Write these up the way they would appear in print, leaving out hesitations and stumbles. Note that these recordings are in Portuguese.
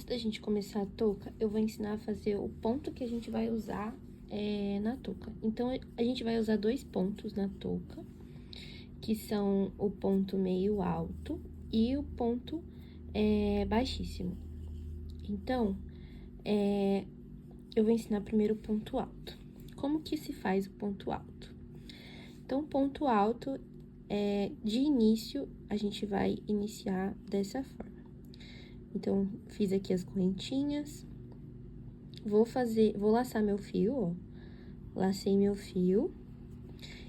Antes da gente começar a touca, eu vou ensinar a fazer o ponto que a gente vai usar na touca. Então, a gente vai usar dois pontos na touca, que são o ponto meio alto e o ponto baixíssimo. Então, eu vou ensinar primeiro o ponto alto. Como que se faz o ponto alto? Então, o ponto alto, de início, a gente vai iniciar dessa forma. Então, fiz aqui as correntinhas. Vou laçar meu fio, ó. Lacei meu fio.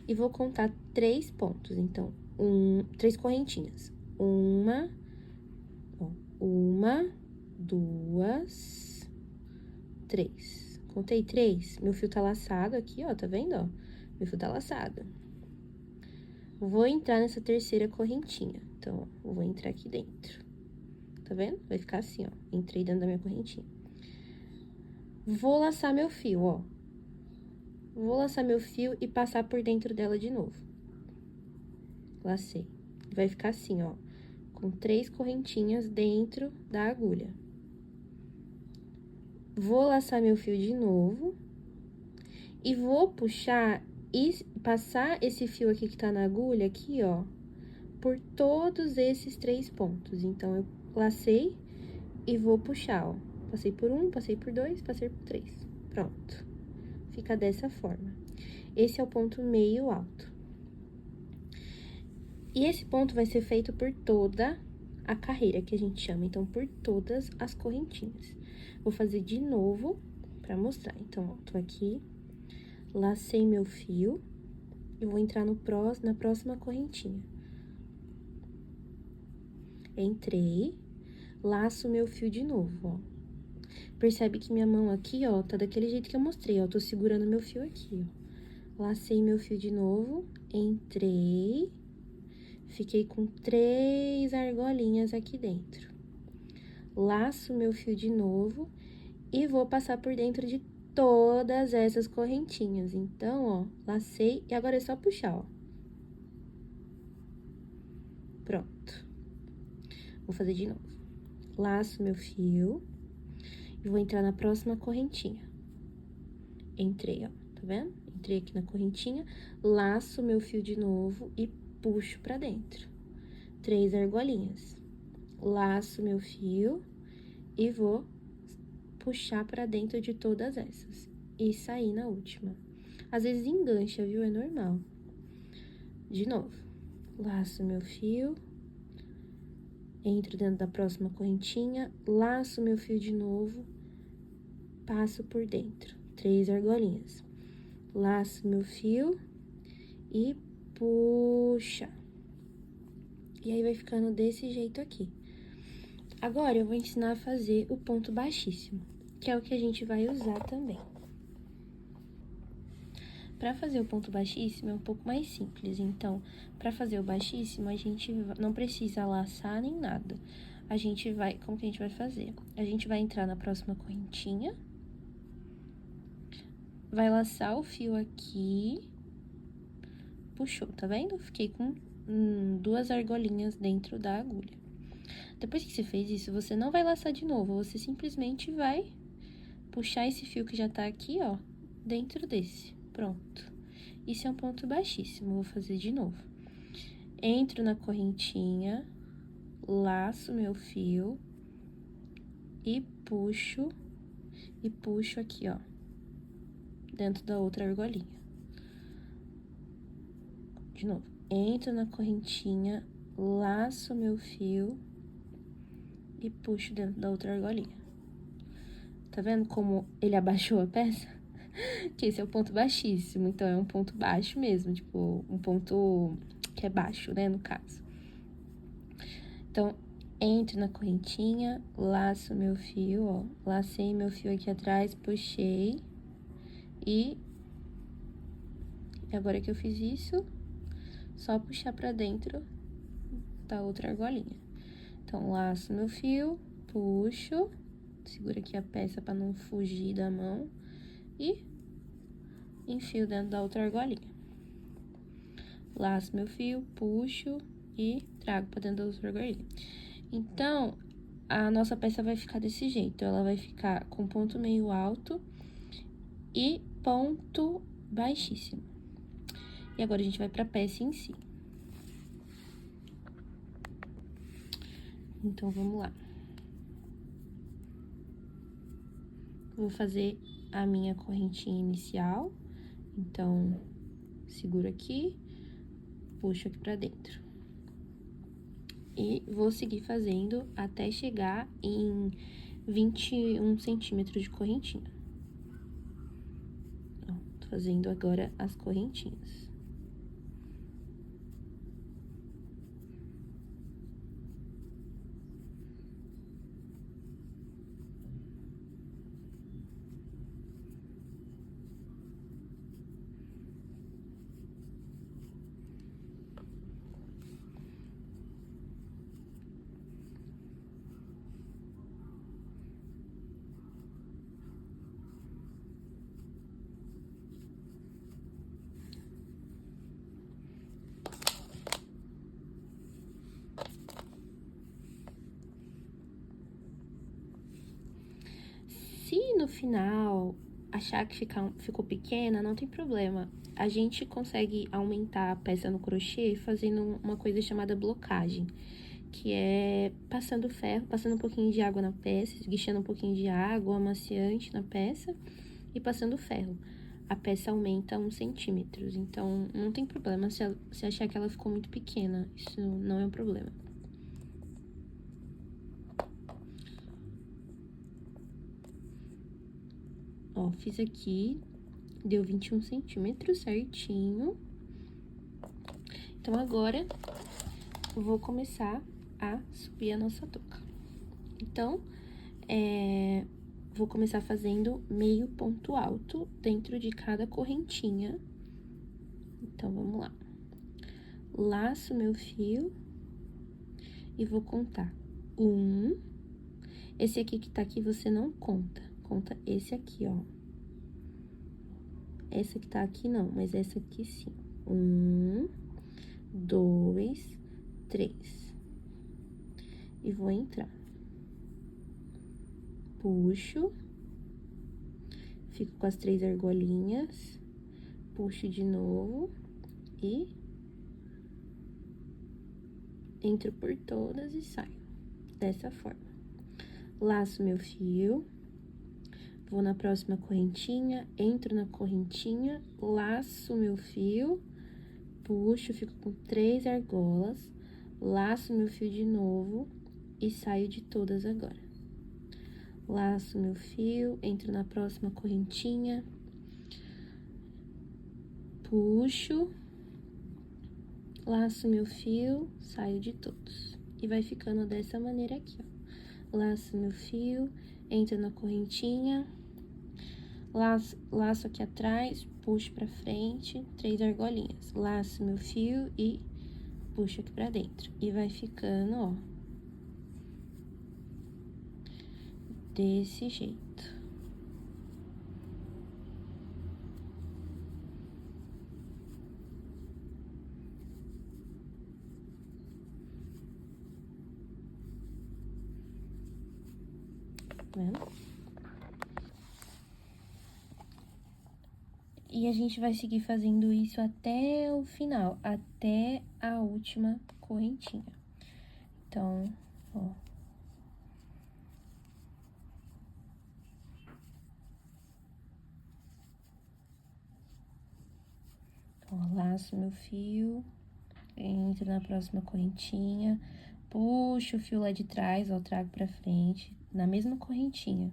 E vou contar 3 pontos. Então, 3 correntinhas. Uma, 2, 3. Contei 3. Meu fio tá laçado aqui, ó, tá vendo, ó? Meu fio tá laçado. Vou entrar nessa terceira correntinha. Então, ó, vou entrar aqui dentro. Tá vendo? Vai ficar assim, ó. Entrei dentro da minha correntinha. Vou laçar meu fio, ó. Vou laçar meu fio e passar por dentro dela de novo. Lacei. Vai ficar assim, ó, com 3 correntinhas dentro da agulha. Vou laçar meu fio de novo. E vou puxar e passar esse fio aqui que tá na agulha, aqui, ó, por todos esses 3 pontos. Então, eu lacei e vou puxar, ó. Passei por 1, passei por 2, passei por 3. Pronto. Fica dessa forma. Esse é o ponto meio alto. E esse ponto vai ser feito por toda a carreira, que a gente chama, então, por todas as correntinhas. Vou fazer de novo pra mostrar. Então, ó, tô aqui, lacei meu fio e vou entrar na próxima correntinha. Entrei, laço meu fio de novo, ó. Percebe que minha mão aqui, ó, tá daquele jeito que eu mostrei, ó, tô segurando meu fio aqui, ó. Lacei meu fio de novo, entrei, fiquei com 3 argolinhas aqui dentro. Laço meu fio de novo e vou passar por dentro de todas essas correntinhas. Então, ó, lacei e agora é só puxar, ó. Pronto. Vou fazer de novo. Laço meu fio e vou entrar na próxima correntinha. Entrei, ó, tá vendo? Entrei aqui na correntinha, laço meu fio de novo e puxo pra dentro. 3 argolinhas. Laço meu fio e vou puxar pra dentro de todas essas. E sair na última. Às vezes engancha, viu? É normal. De novo. Laço meu fio. Entro dentro da próxima correntinha. Laço meu fio de novo. Passo por dentro. 3 argolinhas. Laço meu fio e puxa. E aí, vai ficando desse jeito aqui. Agora, eu vou ensinar a fazer o ponto baixíssimo, que é o que a gente vai usar também. Pra fazer o ponto baixíssimo é um pouco mais simples, então, pra fazer o baixíssimo, a gente não precisa laçar nem nada. Como que a gente vai fazer? A gente vai entrar na próxima correntinha, vai laçar o fio aqui, puxou, tá vendo? Fiquei com 2 argolinhas dentro da agulha. Depois que você fez isso, você não vai laçar de novo, você simplesmente vai puxar esse fio que já tá aqui, ó, dentro desse. Pronto. Isso é um ponto baixíssimo, vou fazer de novo. Entro na correntinha, laço meu fio e puxo aqui, ó, dentro da outra argolinha. De novo, entro na correntinha, laço meu fio e puxo dentro da outra argolinha. Tá vendo como ele abaixou a peça? Que esse é o ponto baixíssimo, então é um ponto baixo mesmo, tipo, um ponto que é baixo, né, no caso. Então, entro na correntinha, laço meu fio, ó, lacei meu fio aqui atrás, puxei e agora que eu fiz isso, só puxar pra dentro da outra argolinha. Então, laço meu fio, puxo, segura aqui a peça pra não fugir da mão e enfio dentro da outra argolinha. Laço meu fio, puxo e trago pra dentro da outra argolinha. Então, a nossa peça vai ficar desse jeito. Ela vai ficar com ponto meio alto e ponto baixíssimo. E agora, a gente vai pra peça em si. Então, vamos lá. Vou fazer a minha correntinha inicial. Então, seguro aqui, puxo aqui pra dentro. E vou seguir fazendo até chegar em 21 centímetros de correntinha. Ó, tô fazendo agora as correntinhas. Se no final achar que ficou pequena, não tem problema. A gente consegue aumentar a peça no crochê fazendo uma coisa chamada blocagem, que é passando ferro, passando um pouquinho de água na peça, esguichando um pouquinho de água, amaciante na peça e passando ferro. A peça aumenta 1 centímetro, então não tem problema se achar que ela ficou muito pequena, isso não é um problema. Ó, fiz aqui, deu 21 centímetros certinho. Então, agora, eu vou começar a subir a nossa touca. Então, vou começar fazendo meio ponto alto dentro de cada correntinha. Então, vamos lá. Laço meu fio e vou contar 1. Esse aqui que tá aqui, você não conta. Conta esse aqui, ó. Essa que tá aqui, não, mas essa aqui sim. 1, 2, 3. E vou entrar. Puxo. Fico com as 3 argolinhas. Puxo de novo. E entro por todas e saio. Dessa forma. Laço meu fio. Vou na próxima correntinha, entro na correntinha, laço meu fio, puxo, fico com 3 argolas, laço meu fio de novo e saio de todas agora. Laço meu fio, entro na próxima correntinha, puxo, laço meu fio, saio de todos. E vai ficando dessa maneira aqui, ó. Laço meu fio, entro na correntinha, laço aqui atrás, puxo pra frente, 3 argolinhas. Laço meu fio e puxo aqui pra dentro. E vai ficando, ó, desse jeito. Tá vendo? E a gente vai seguir fazendo isso até o final, até a última correntinha. Então, ó. Então, laço meu fio, entro na próxima correntinha, puxo o fio lá de trás, ó, trago pra frente, na mesma correntinha.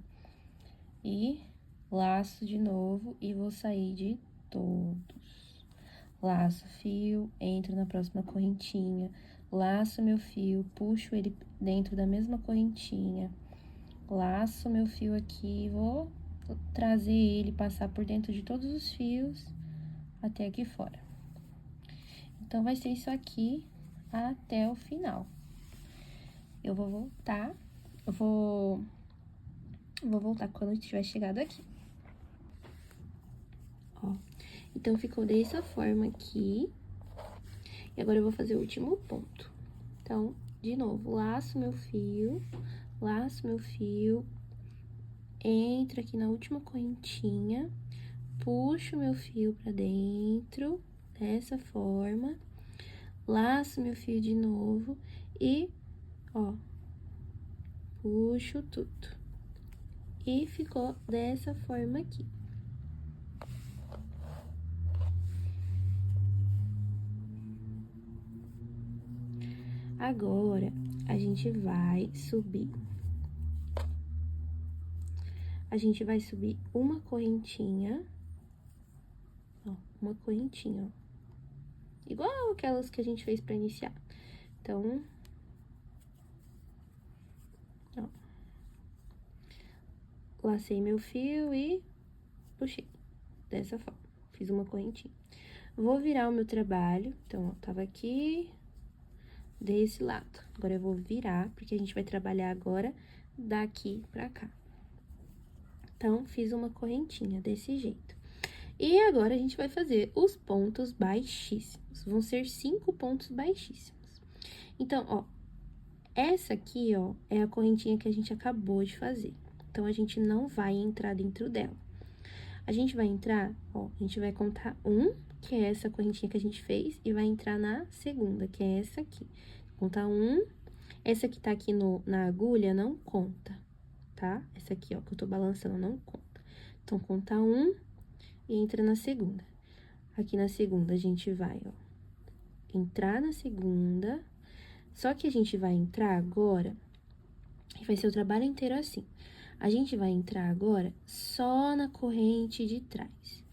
E laço de novo e vou sair de todos. Laço fio, entro na próxima correntinha, laço meu fio, puxo ele dentro da mesma correntinha, laço meu fio aqui, vou trazer ele, passar por dentro de todos os fios até aqui fora. Então, vai ser isso aqui até o final. Eu vou voltar, vou voltar quando eu tiver chegado aqui. Ó, então, ficou dessa forma aqui. E agora, eu vou fazer o último ponto. Então, de novo, laço meu fio, laço meu fio, entro aqui na última correntinha, puxo meu fio pra dentro, dessa forma, laço meu fio de novo e, ó, puxo tudo. E ficou dessa forma aqui. Agora, a gente vai subir. A gente vai subir uma correntinha, ó, uma correntinha, ó. Igual aquelas que a gente fez pra iniciar. Então, ó. Lacei meu fio e puxei. Dessa forma. Fiz uma correntinha. Vou virar o meu trabalho. Então, ó, tava aqui desse lado. Agora, eu vou virar, porque a gente vai trabalhar agora daqui pra cá. Então, fiz uma correntinha desse jeito. E agora, a gente vai fazer os pontos baixíssimos. Vão ser 5 pontos baixíssimos. Então, ó, essa aqui, ó, é a correntinha que a gente acabou de fazer. Então, a gente não vai entrar dentro dela. A gente vai entrar, ó, a gente vai contar 1, que é essa correntinha que a gente fez, e vai entrar na segunda, que é essa aqui. Contar 1, essa que tá aqui na agulha não conta, tá? Essa aqui, ó, que eu tô balançando, não conta. Então, contar 1 e entra na segunda. Aqui na segunda, a gente vai, ó, entrar na segunda, só que a gente vai entrar agora, e vai ser o trabalho inteiro assim. A gente vai entrar agora só na corrente de trás.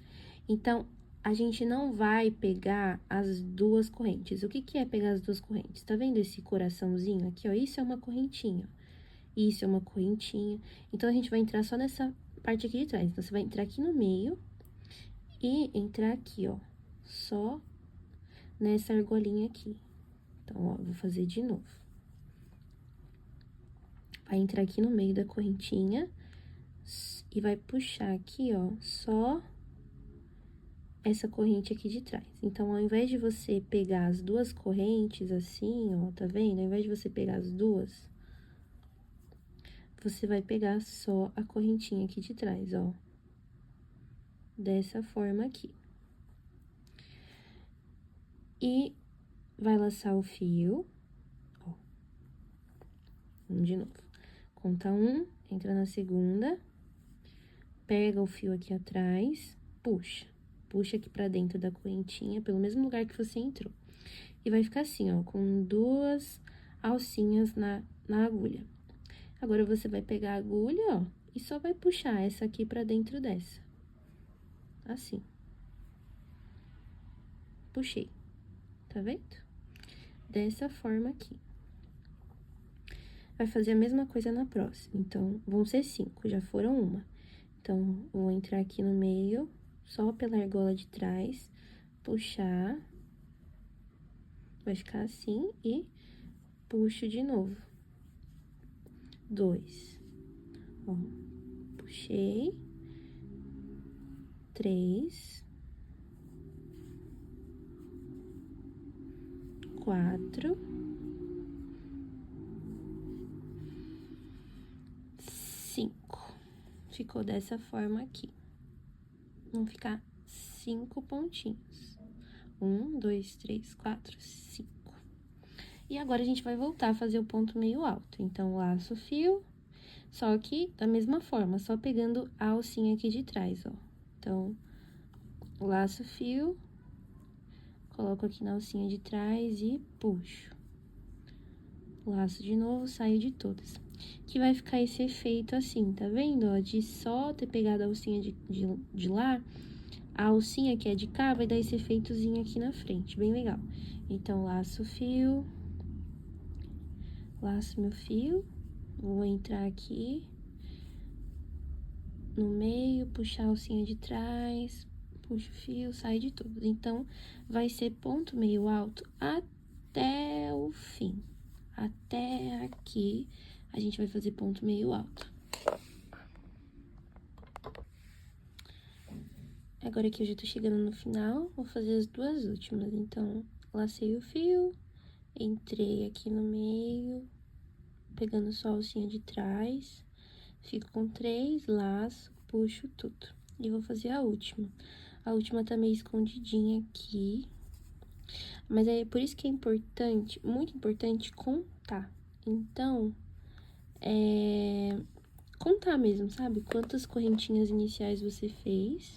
Então, a gente não vai pegar as duas correntes. O que que é pegar as duas correntes? Tá vendo esse coraçãozinho aqui, ó? Isso é uma correntinha, ó. Isso é uma correntinha. Então, a gente vai entrar só nessa parte aqui de trás. Então, você vai entrar aqui no meio e entrar aqui, ó. Só nessa argolinha aqui. Então, ó, vou fazer de novo. Vai entrar aqui no meio da correntinha e vai puxar aqui, ó, só essa corrente aqui de trás. Então, ao invés de você pegar as duas correntes assim, ó, tá vendo? Ao invés de você pegar as duas, você vai pegar só a correntinha aqui de trás, ó. Dessa forma aqui. E vai laçar o fio, ó. Vamos de novo. Conta 1, entra na segunda, pega o fio aqui atrás, puxa. Puxa aqui pra dentro da correntinha, pelo mesmo lugar que você entrou. E vai ficar assim, ó, com duas alcinhas na agulha. Agora, você vai pegar a agulha, ó, e só vai puxar essa aqui pra dentro dessa. Assim. Puxei. Tá vendo? Dessa forma aqui. Vai fazer a mesma coisa na próxima. Então, vão ser 5, já foram uma. Então, vou entrar aqui no meio, só pela argola de trás, puxar. Vai ficar assim e puxo de novo. 2. Ó, puxei. 3. 4. 5. Ficou dessa forma aqui. Vão ficar 5 pontinhos. 1, 2, 3, 4, 5. E agora, a gente vai voltar a fazer o ponto meio alto. Então, laço o fio, só que da mesma forma, só pegando a alcinha aqui de trás, ó. Então, laço o fio, coloco aqui na alcinha de trás e puxo. Laço de novo, saio de todas. Que vai ficar esse efeito assim, tá vendo, ó? De só ter pegado a alcinha de lá, a alcinha que é de cá vai dar esse efeitozinho aqui na frente, bem legal. Então, laço o fio, laço meu fio, vou entrar aqui no meio, puxar a alcinha de trás, puxo o fio, sai de tudo. Então, vai ser ponto meio alto até o fim. Até aqui, a gente vai fazer ponto meio alto. Agora que eu já tô chegando no final, vou fazer as duas últimas. Então, lacei o fio, entrei aqui no meio, pegando só a alcinha de trás, fico com 3, laço, puxo tudo. E vou fazer a última. A última tá meio escondidinha aqui. Mas é por isso que é importante, muito importante, contar. Então, contar mesmo, sabe? Quantas correntinhas iniciais você fez.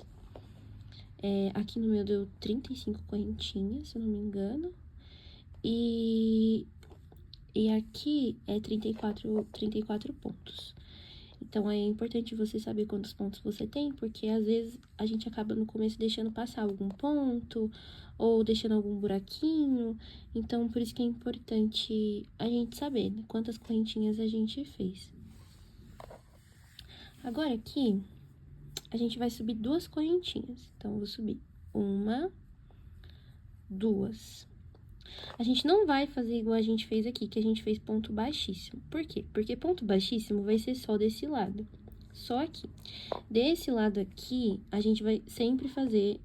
Aqui no meu deu 35 correntinhas, se eu não me engano. E aqui é 34 pontos. Então, é importante você saber quantos pontos você tem, porque às vezes a gente acaba no começo deixando passar algum ponto, ou deixando algum buraquinho. Então, por isso que é importante a gente saber, né, quantas correntinhas a gente fez. Agora, aqui, a gente vai subir 2 correntinhas. Então, eu vou subir 1, 2. A gente não vai fazer igual a gente fez aqui, que a gente fez ponto baixíssimo. Por quê? Porque ponto baixíssimo vai ser só desse lado. Só aqui. Desse lado aqui, a gente vai sempre fazer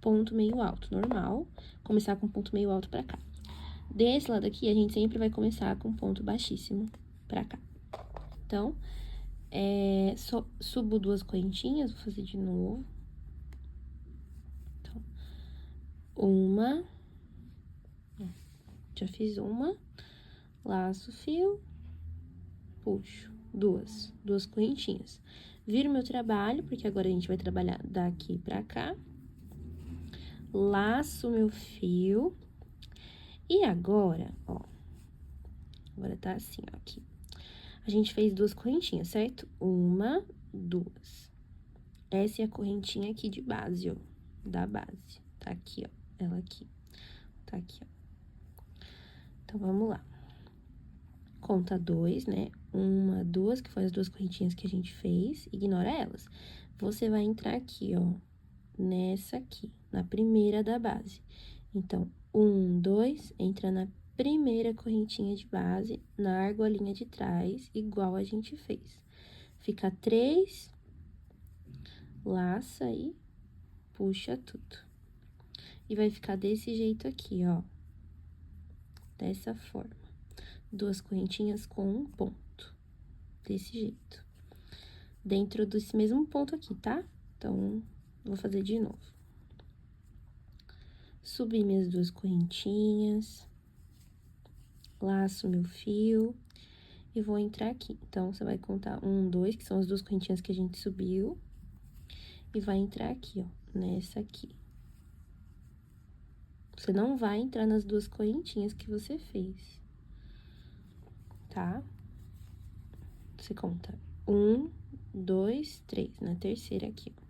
ponto meio alto, normal. Começar com ponto meio alto pra cá. Desse lado aqui, a gente sempre vai começar com ponto baixíssimo pra cá. Então, subo 2 correntinhas, vou fazer de novo. Então, 1, já fiz 1, laço fio, puxo, 2 correntinhas. Viro meu trabalho, porque agora a gente vai trabalhar daqui pra cá. Laço meu fio. E agora, ó, agora tá assim, ó, aqui. A gente fez 2 correntinhas, certo? 1, 2. Essa é a correntinha aqui de base, ó, da base. Tá aqui, ó, ela aqui. Tá aqui, ó. Então, vamos lá. Conta 2, né? 1, 2, que foram as 2 correntinhas que a gente fez. Ignora elas. Você vai entrar aqui, ó, nessa aqui, na primeira da base. Então, 1, 2, entra na primeira correntinha de base, na argolinha de trás, igual a gente fez. Fica 3, laça aí, puxa tudo. E vai ficar desse jeito aqui, ó. Dessa forma. 2 correntinhas com um ponto. Desse jeito. Dentro desse mesmo ponto aqui, tá? Então, vou fazer de novo. Subi minhas 2 correntinhas. Laço meu fio. E vou entrar aqui. Então, você vai contar 1, 2, que são as 2 correntinhas que a gente subiu. E vai entrar aqui, ó, nessa aqui. Você não vai entrar nas 2 correntinhas que você fez, tá? Você conta 1, 2, 3, na terceira aqui, ó.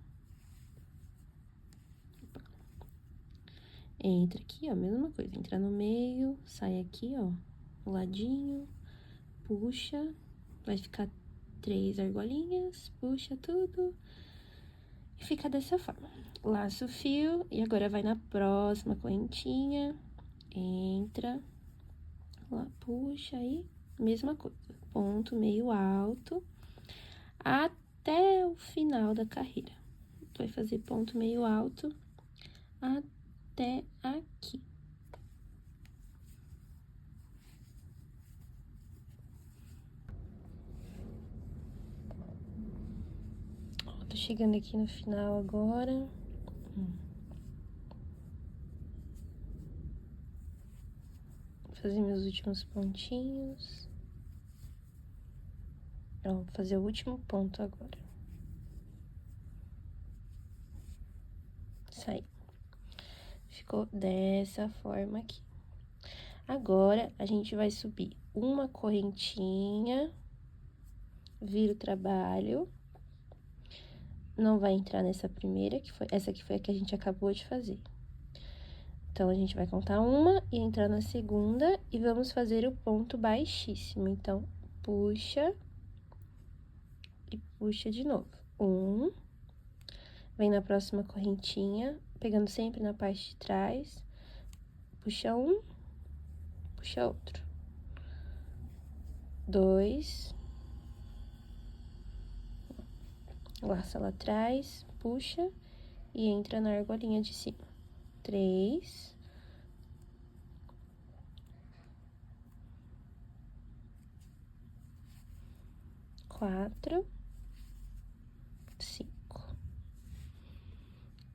Entra aqui, ó, mesma coisa, entra no meio, sai aqui, ó, o ladinho, puxa, vai ficar 3 argolinhas, puxa tudo e fica dessa forma. Laço o fio e agora vai na próxima correntinha, entra, lá, puxa aí, mesma coisa, ponto meio alto até o final da carreira. Vai fazer ponto meio alto até aqui. Ó, tô chegando aqui no final agora. Vou fazer meus últimos pontinhos. Ó, vou fazer o último ponto agora. Isso aí. Ficou dessa forma aqui. Agora, a gente vai subir uma correntinha, vira o trabalho. Não vai entrar nessa primeira, que foi essa aqui foi a que a gente acabou de fazer. Então, a gente vai contar uma e entrar na segunda e vamos fazer o ponto baixíssimo. Então, puxa e puxa de novo. 1, vem na próxima correntinha, pegando sempre na parte de trás, puxa um, puxa outro. 2, laça lá atrás, puxa e entra na argolinha de cima. 3, 4, 5.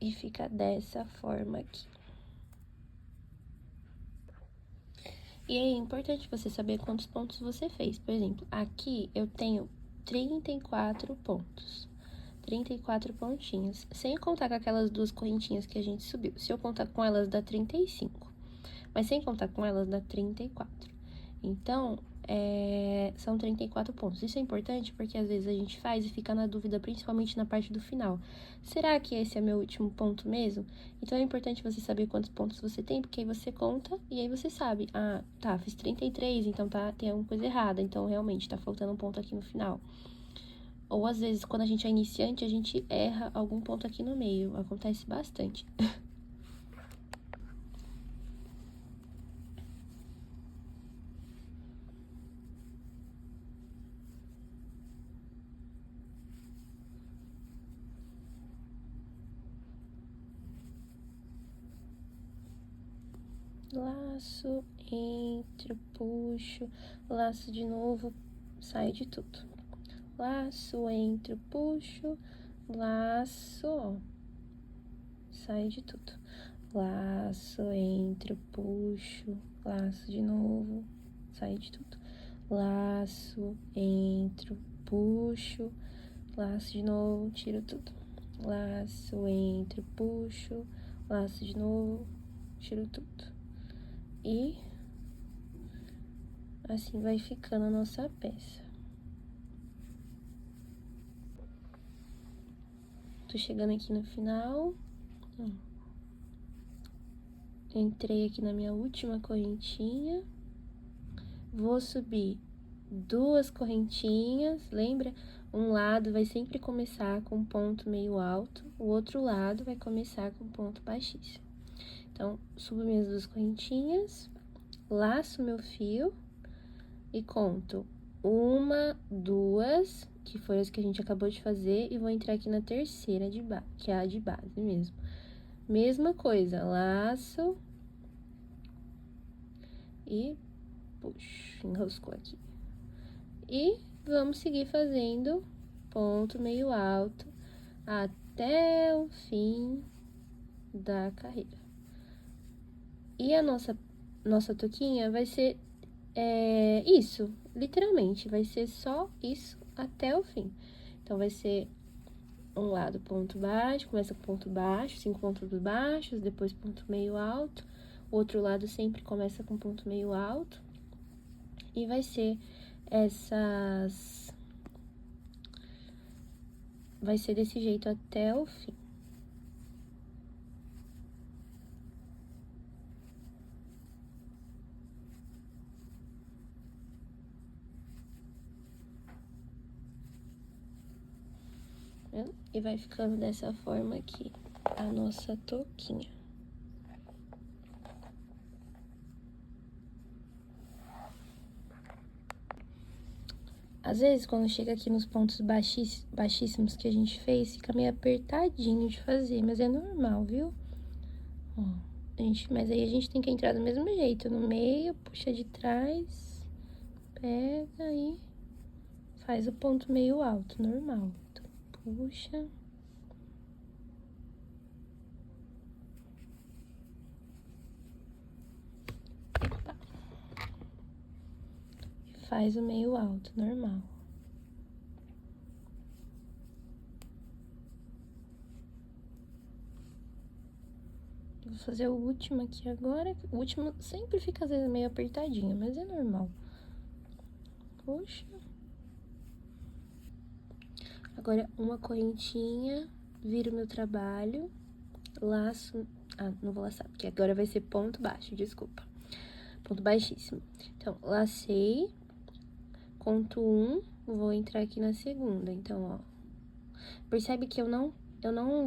E fica dessa forma aqui. E é importante você saber quantos pontos você fez. Por exemplo, aqui eu tenho 34 pontos. 34 pontinhos, sem contar com aquelas duas correntinhas que a gente subiu. Se eu contar com elas, dá 35. Mas sem contar com elas, dá 34. Então, são 34 pontos. Isso é importante porque às vezes a gente faz e fica na dúvida, principalmente na parte do final. Será que esse é meu último ponto mesmo? Então, é importante você saber quantos pontos você tem, porque aí você conta e aí você sabe. Ah, tá, fiz 33, então tem alguma coisa errada. Então, realmente, tá faltando um ponto aqui no final. Ou, às vezes, quando a gente é iniciante, a gente erra algum ponto aqui no meio. Acontece bastante. Laço, entro, puxo, laço de novo, sai de tudo. Laço, entro, puxo, laço, ó, sai de tudo. Laço, entro, puxo, laço de novo, sai de tudo. Laço, entro, puxo, laço de novo, tiro tudo. Laço, entro, puxo, laço de novo, tiro tudo. E assim vai ficando a nossa peça. Tô chegando aqui no final. Entrei aqui na minha última correntinha. Vou subir duas correntinhas, lembra? Um lado vai sempre começar com um ponto meio alto, o outro lado vai começar com um ponto baixíssimo. Então, subo minhas duas correntinhas, laço meu fio e conto 1, 2, que foi as que a gente acabou de fazer, e vou entrar aqui na terceira de base, que é a de base mesmo. Mesma coisa, laço e puxo, enroscou aqui. E vamos seguir fazendo ponto meio alto até o fim da carreira. E a nossa touquinha vai ser isso, literalmente, vai ser só isso até o fim. Então, vai ser um lado ponto baixo, começa com ponto baixo, 5 pontos baixos, depois ponto meio alto. O outro lado sempre começa com ponto meio alto. E vai ser vai ser desse jeito até o fim. E vai ficando dessa forma aqui a nossa touquinha. Às vezes, quando chega aqui nos pontos baixíssimos que a gente fez, fica meio apertadinho de fazer, mas é normal, viu? Ó, mas aí a gente tem que entrar do mesmo jeito, no meio, puxa de trás, pega e faz o ponto meio alto, normal. Então, puxa. Faz o meio alto, normal. Vou fazer o último aqui agora. O último sempre fica, às vezes, meio apertadinho, mas é normal. Puxa. Agora, uma correntinha, viro meu trabalho, laço... Ah, não vou laçar, porque agora vai ser ponto baixo, desculpa. Ponto baixíssimo. Então, lacei, conto 1, vou entrar aqui na segunda. Então, ó, percebe que eu não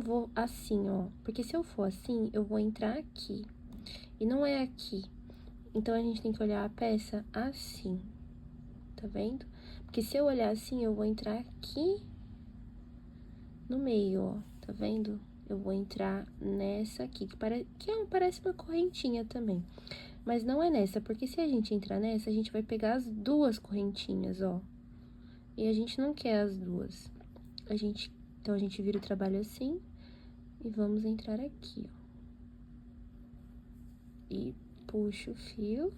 vou assim, ó, porque se eu for assim, eu vou entrar aqui, e não é aqui. Então, a gente tem que olhar a peça assim, tá vendo? Porque se eu olhar assim, eu vou entrar aqui no meio, ó, tá vendo? Eu vou entrar nessa aqui, parece uma correntinha também. Mas não é nessa, porque se a gente entrar nessa, a gente vai pegar as duas correntinhas, ó. E a gente não quer as duas. Então, a gente vira o trabalho assim e vamos entrar aqui, ó. E puxa o fio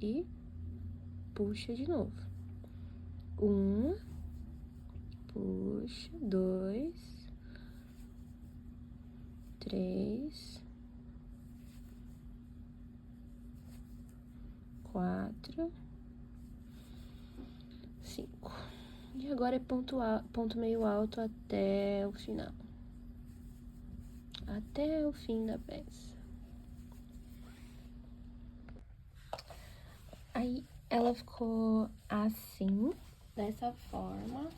e puxa de novo. Um, puxa, 2, 3, 4, 5. E agora é ponto meio alto até o final. Até o fim da peça. Aí, ela ficou assim, dessa forma.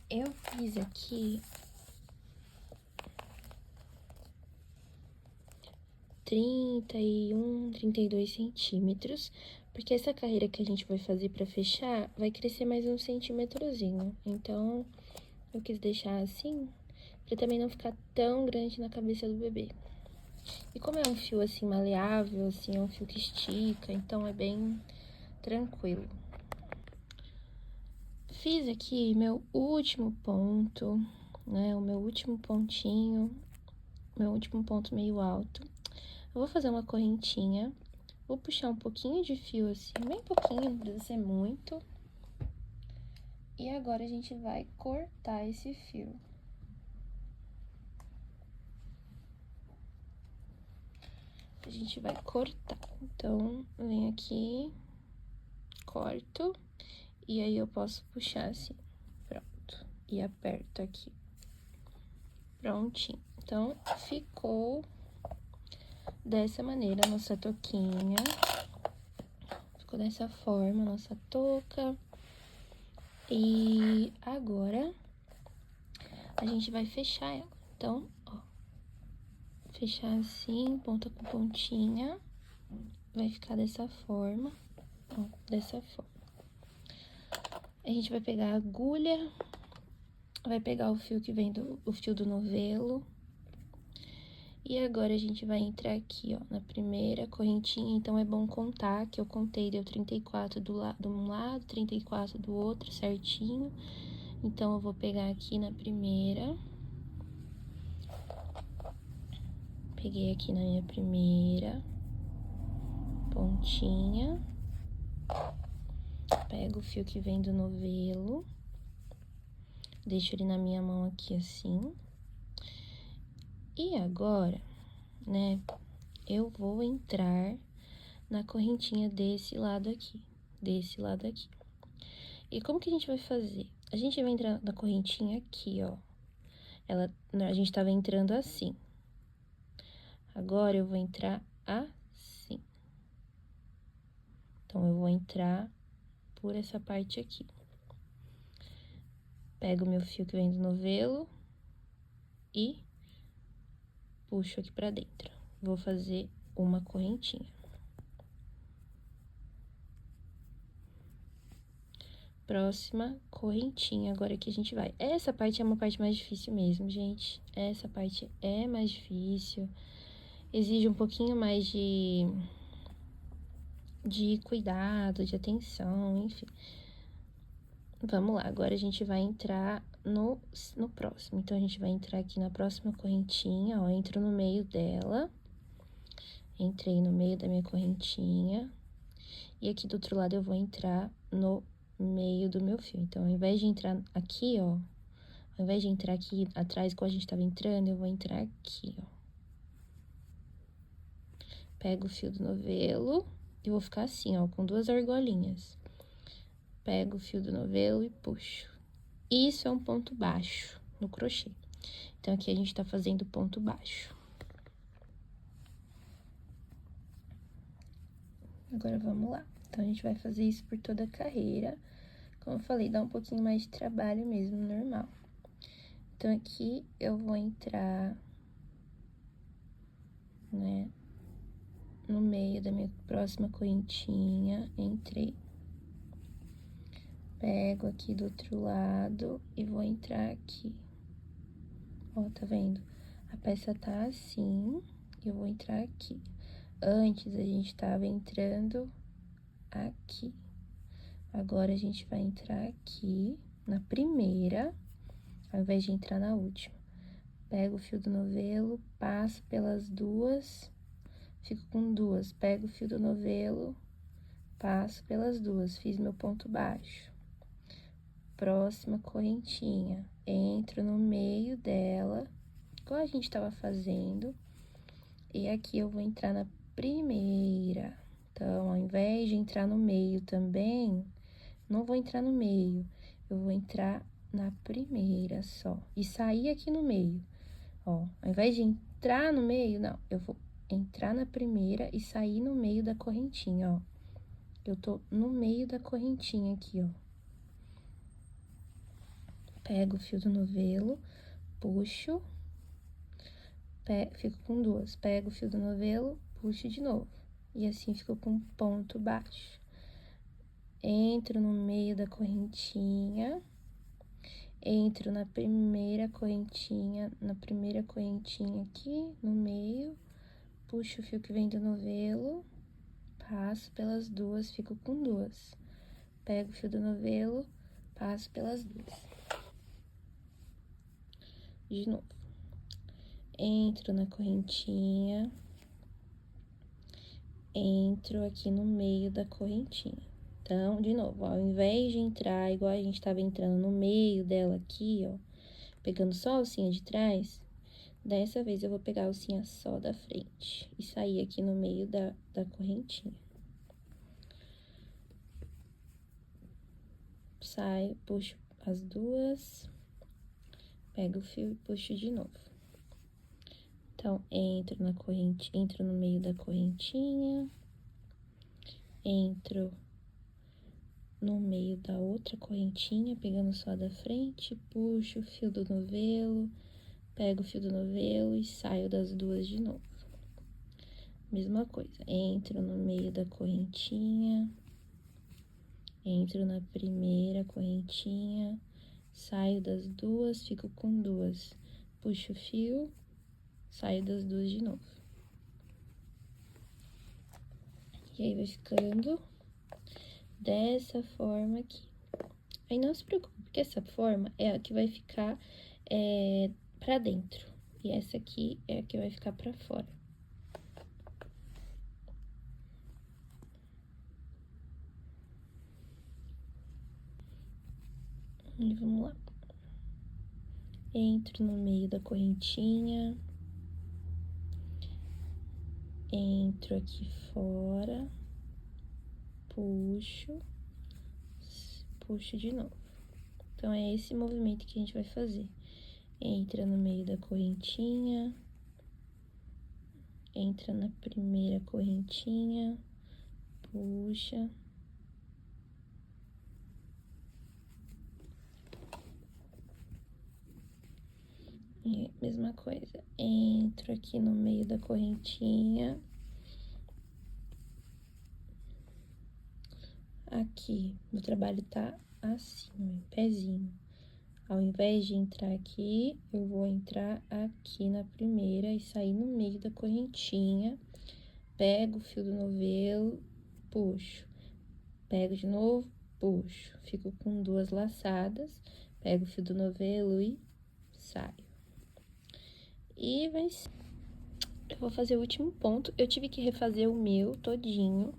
Eu fiz aqui 32 centímetros, porque essa carreira que a gente vai fazer pra fechar vai crescer mais um centímetrozinho. Então, eu quis deixar assim, pra também não ficar tão grande na cabeça do bebê. E como é um fio assim maleável, assim, é um fio que estica, então é bem tranquilo. Fiz aqui meu último ponto, né, o meu último pontinho, meu último ponto meio alto. Eu vou fazer uma correntinha, vou puxar um pouquinho de fio assim, bem pouquinho, não precisa ser muito. E agora a gente vai cortar esse fio. A gente vai cortar, então, vem aqui, corto, e aí eu posso puxar assim, pronto, e aperto aqui. Prontinho. Então, ficou dessa maneira a nossa touquinha. Ficou dessa forma a nossa touca. E agora, a gente vai fechar ela. Então, ó, fechar assim, ponta com pontinha. Vai ficar dessa forma, ó, dessa forma. A gente vai pegar a agulha, vai pegar o fio que vem o fio do novelo. E agora, a gente vai entrar aqui, ó, na primeira correntinha. Então, é bom contar, que eu contei, deu 34 de um lado, 34 do outro, certinho. Então, eu vou pegar aqui na primeira. Peguei aqui na minha primeira pontinha. Pego o fio que vem do novelo. Deixo ele na minha mão aqui, assim. E agora, né, eu vou entrar na correntinha desse lado aqui. Desse lado aqui. E como que a gente vai fazer? A gente vai entrar na correntinha aqui, ó. A gente tava entrando assim. Agora, eu vou entrar assim. Então, eu vou entrar por essa parte aqui. Pego o meu fio que vem do novelo e puxo aqui pra dentro. Vou fazer uma correntinha. Próxima correntinha, agora que a gente vai. Essa parte é uma parte mais difícil mesmo, gente. Essa parte é mais difícil. Exige um pouquinho mais de cuidado, de atenção, enfim. Vamos lá, agora a gente vai entrar no próximo. Então, a gente vai entrar aqui na próxima correntinha, ó, entro no meio dela. Entrei no meio da minha correntinha. E aqui do outro lado eu vou entrar no meio do meu fio. Então, ao invés de entrar aqui, ó, ao invés de entrar aqui atrás, igual a gente tava entrando, eu vou entrar aqui, ó. Pego o fio do novelo e vou ficar assim, ó, com duas argolinhas. Pego o fio do novelo e puxo. Isso é um ponto baixo no crochê. Então, aqui a gente tá fazendo ponto baixo. Agora, vamos lá. Então, a gente vai fazer isso por toda a carreira. Como eu falei, dá um pouquinho mais de trabalho mesmo, normal. Então, aqui eu vou entrar, né, no meio da minha próxima correntinha, entrei. Pego aqui do outro lado e vou entrar aqui. Ó, tá vendo? A peça tá assim, eu vou entrar aqui. Antes, a gente tava entrando aqui. Agora, a gente vai entrar aqui na primeira, ao invés de entrar na última. Pego o fio do novelo, passo pelas duas, fico com duas. Pego o fio do novelo, passo pelas duas, fiz meu ponto baixo. Próxima correntinha, entro no meio dela, igual a gente tava fazendo. E aqui eu vou entrar na primeira. Então, ao invés de entrar no meio também, não vou entrar no meio, eu vou entrar na primeira só. E sair aqui no meio, ó. Ao invés de entrar no meio, não, eu vou entrar na primeira e sair no meio da correntinha, ó. Eu tô no meio da correntinha aqui, ó. Pego o fio do novelo, puxo, fico com duas. Pego o fio do novelo, puxo de novo. E assim fico com ponto baixo. Entro no meio da correntinha, entro na primeira correntinha aqui, no meio, puxo o fio que vem do novelo, passo pelas duas, fico com duas. Pego o fio do novelo, passo pelas duas. De novo. Entro na correntinha, entro aqui no meio da correntinha. Então, de novo, ó, ao invés de entrar igual a gente tava entrando no meio dela aqui, ó, pegando só a alcinha de trás, dessa vez eu vou pegar a alcinha só da frente e sair aqui no meio da correntinha. Saio, puxo as duas, pego o fio e puxo de novo. Então, entro na corrente, entro no meio da correntinha, entro no meio da outra correntinha, pegando só a da frente, puxo o fio do novelo, pego o fio do novelo e saio das duas de novo. Mesma coisa, entro no meio da correntinha, entro na primeira correntinha, saio das duas, fico com duas, puxo o fio, saio das duas de novo. E aí, vai ficando dessa forma aqui. Aí, não se preocupe, porque essa forma é a que vai ficar pra dentro. E essa aqui é a que vai ficar pra fora. E vamos lá. Entro no meio da correntinha. Entro aqui fora. Puxo. Puxo de novo. Então, é esse movimento que a gente vai fazer. Entra no meio da correntinha. Entra na primeira correntinha. Puxa. E mesma coisa, entro aqui no meio da correntinha. Aqui, meu trabalho tá assim, em pezinho. Ao invés de entrar aqui, eu vou entrar aqui na primeira e sair no meio da correntinha. Pego o fio do novelo, puxo. Pego de novo, puxo. Fico com duas laçadas, pego o fio do novelo e saio. E vai ser... Eu vou fazer o último ponto. Eu tive que refazer o meu todinho,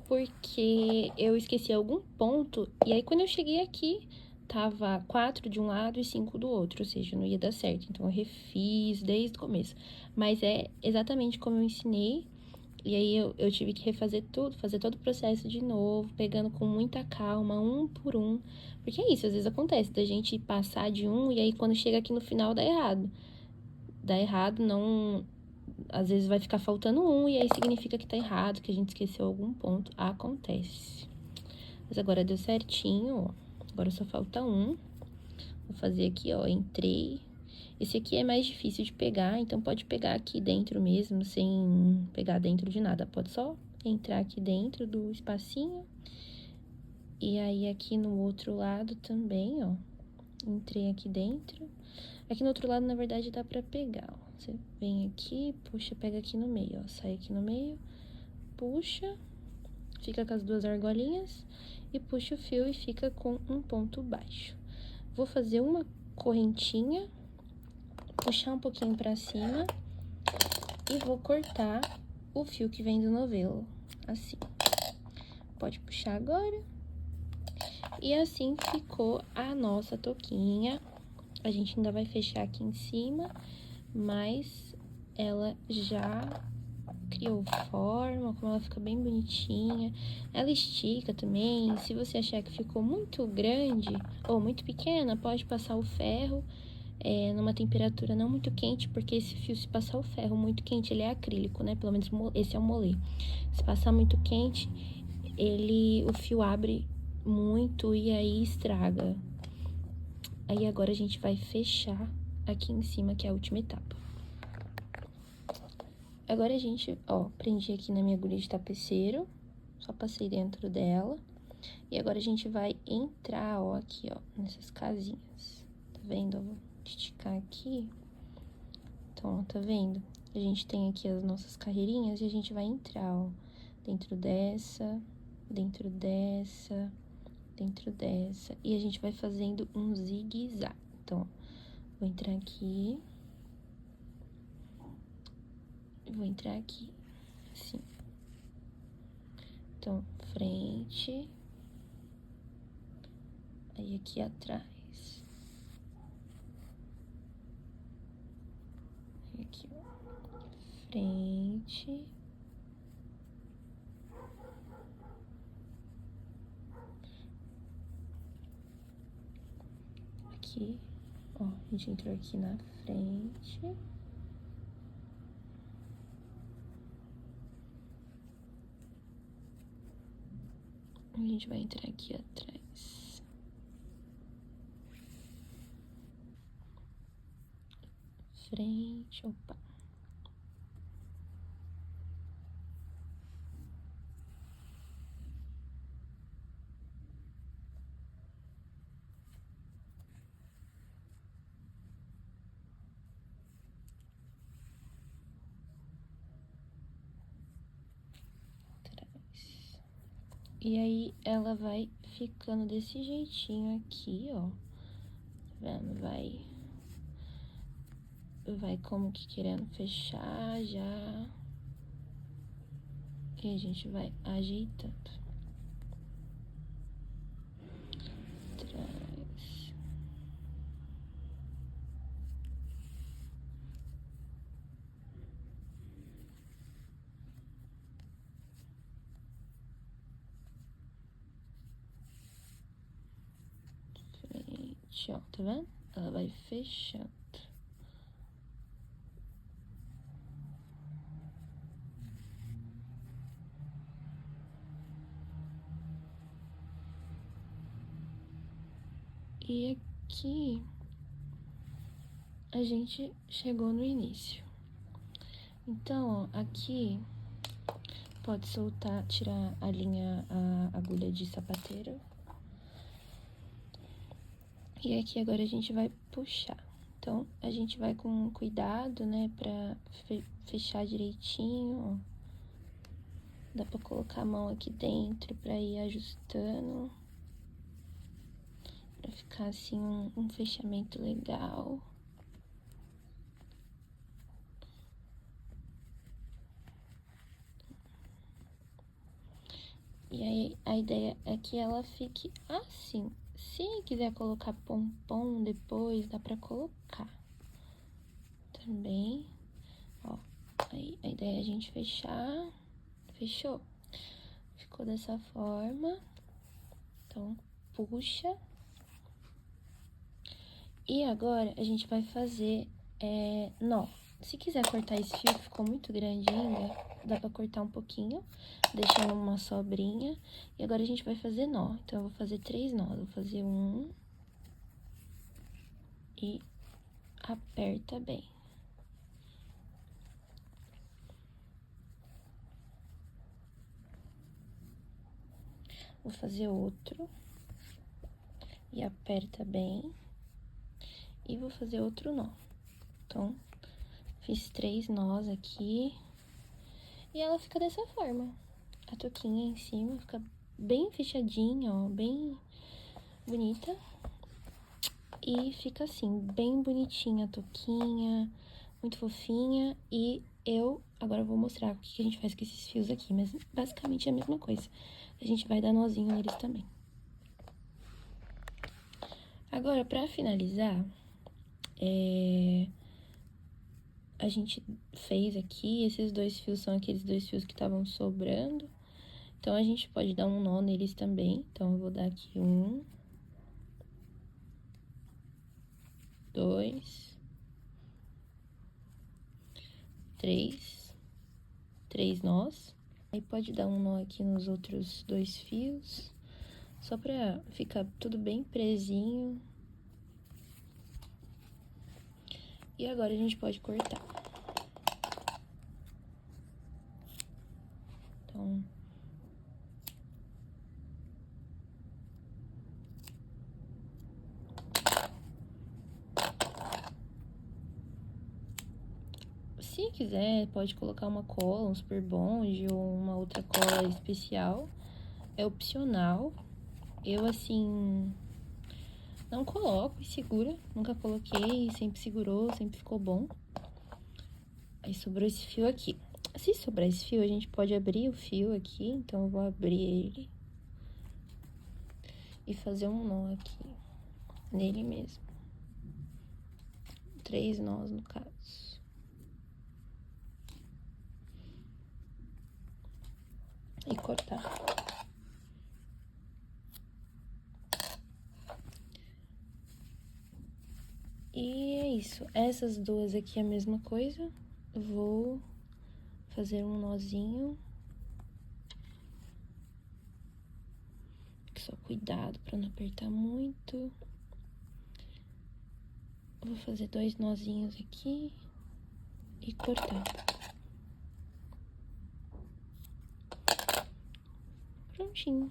porque eu esqueci algum ponto. E aí, quando eu cheguei aqui, tava 4 de um lado e 5 do outro, ou seja, não ia dar certo. Então, eu refiz desde o começo. Mas é exatamente como eu ensinei. E aí, eu tive que refazer tudo, fazer todo o processo de novo, pegando com muita calma, um por um. Porque é isso, às vezes acontece da gente passar de um e aí, quando chega aqui no final, dá errado. Dá errado, não... Às vezes vai ficar faltando um e aí significa que tá errado, que a gente esqueceu algum ponto. Acontece. Mas agora deu certinho, ó. Agora só falta um. Vou fazer aqui, ó, entrei. Esse aqui é mais difícil de pegar, então pode pegar aqui dentro mesmo, sem pegar dentro de nada. Pode só entrar aqui dentro do espacinho. E aí, aqui no outro lado também, ó. Entrei aqui dentro. Aqui no outro lado, na verdade, dá pra pegar, ó. Você vem aqui, puxa, pega aqui no meio, ó. Sai aqui no meio, puxa, fica com as duas argolinhas e puxa o fio e fica com um ponto baixo. Vou fazer uma correntinha, puxar um pouquinho pra cima e vou cortar o fio que vem do novelo, assim. Pode puxar agora. E assim ficou a nossa touquinha. A gente ainda vai fechar aqui em cima, mas ela já criou forma, como ela fica bem bonitinha. Ela estica também. Se você achar que ficou muito grande ou muito pequena, pode passar o ferro numa temperatura não muito quente, porque esse fio, se passar o ferro muito quente, ele é acrílico, né? Pelo menos esse é o molê. Se passar muito quente, o fio abre muito e aí estraga. Aí agora a gente vai fechar aqui em cima, que é a última etapa. Agora a gente, ó, prendi aqui na minha agulha de tapeceiro, só passei dentro dela. E agora a gente vai entrar, ó, aqui, ó, nessas casinhas. Tá vendo? Eu vou esticar aqui. Então, ó, tá vendo? A gente tem aqui as nossas carreirinhas e a gente vai entrar, ó, dentro dessa, dentro dessa, dentro dessa. E a gente vai fazendo um zigue-zague. Então, ó, vou entrar aqui. Vou entrar aqui, assim. Então, frente. Aí, aqui atrás. Aqui, ó. Frente. Aqui, ó. A gente entrou aqui na frente. A gente vai entrar aqui atrás. Frente, opa. Atrás. E aí, ela vai ficando desse jeitinho aqui, ó. Tá vendo? Vai como que querendo fechar já. E a gente vai ajeitando. Atrás. Frente, ó. Tá vendo? Ela vai fechando. E aqui a gente chegou no início. Então, ó, aqui pode soltar, tirar a linha, a agulha de sapateiro. E aqui agora a gente vai puxar. Então, a gente vai com cuidado, né, pra fechar direitinho, ó. Dá pra colocar a mão aqui dentro pra ir ajustando. Pra ficar, assim, um fechamento legal. E aí, a ideia é que ela fique assim. Se quiser colocar pompom depois, dá pra colocar também. Ó, aí a ideia é a gente fechar. Fechou? Ficou dessa forma. Então, puxa. E agora, a gente vai fazer nó. Se quiser cortar esse fio, que ficou muito grande ainda, dá pra cortar um pouquinho, deixando uma sobrinha. E agora a gente vai fazer nó. Então, eu vou fazer 3 nós. Eu vou fazer 1 e aperta bem. Vou fazer outro e aperta bem. E vou fazer outro nó. Então, fiz 3 nós aqui. E ela fica dessa forma. a touquinha em cima, fica bem fechadinha, ó, bem bonita. E fica assim, bem bonitinha a touquinha, muito fofinha. E eu agora vou mostrar o que a gente faz com esses fios aqui, mas basicamente é a mesma coisa. A gente vai dar nozinho neles também. Agora, pra finalizar, a gente fez aqui, esses 2 fios são aqueles 2 fios que estavam sobrando. Então, a gente pode dar um nó neles também. Então, eu vou dar aqui 1, 2, 3 nós. Aí, pode dar um nó aqui nos outros 2 fios, só pra ficar tudo bem presinho. E agora, a gente pode cortar. Então... Se quiser, pode colocar uma cola, um super bond ou uma outra cola especial. É opcional. Eu, assim, não coloco e segura. Nunca coloquei, sempre segurou, sempre ficou bom. Aí sobrou esse fio aqui. Se sobrar esse fio, a gente pode abrir o fio aqui. Então, eu vou abrir ele e fazer um nó aqui nele mesmo. 3 nós, no caso. E cortar. E é isso. Essas duas aqui é a mesma coisa. Vou fazer um nozinho. Só cuidado pra não apertar muito. Vou fazer 2 nozinhos aqui e cortar. Prontinho.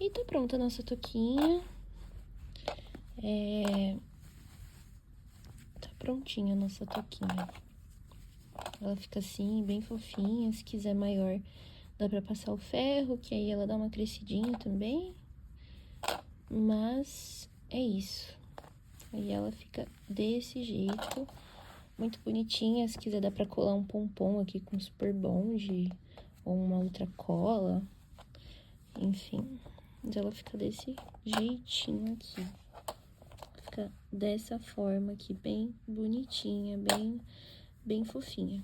E tá pronta a nossa touquinha. Tá prontinha a nossa touquinha. Ela fica assim, bem fofinha. Se quiser maior, dá pra passar o ferro, que aí ela dá uma crescidinha também. Mas é isso. Aí ela fica desse jeito. Muito bonitinha. Se quiser, dá pra colar um pompom aqui com super bond ou uma outra cola. Enfim, mas ela fica desse jeitinho aqui. Fica dessa forma aqui, bem bonitinha, bem fofinha.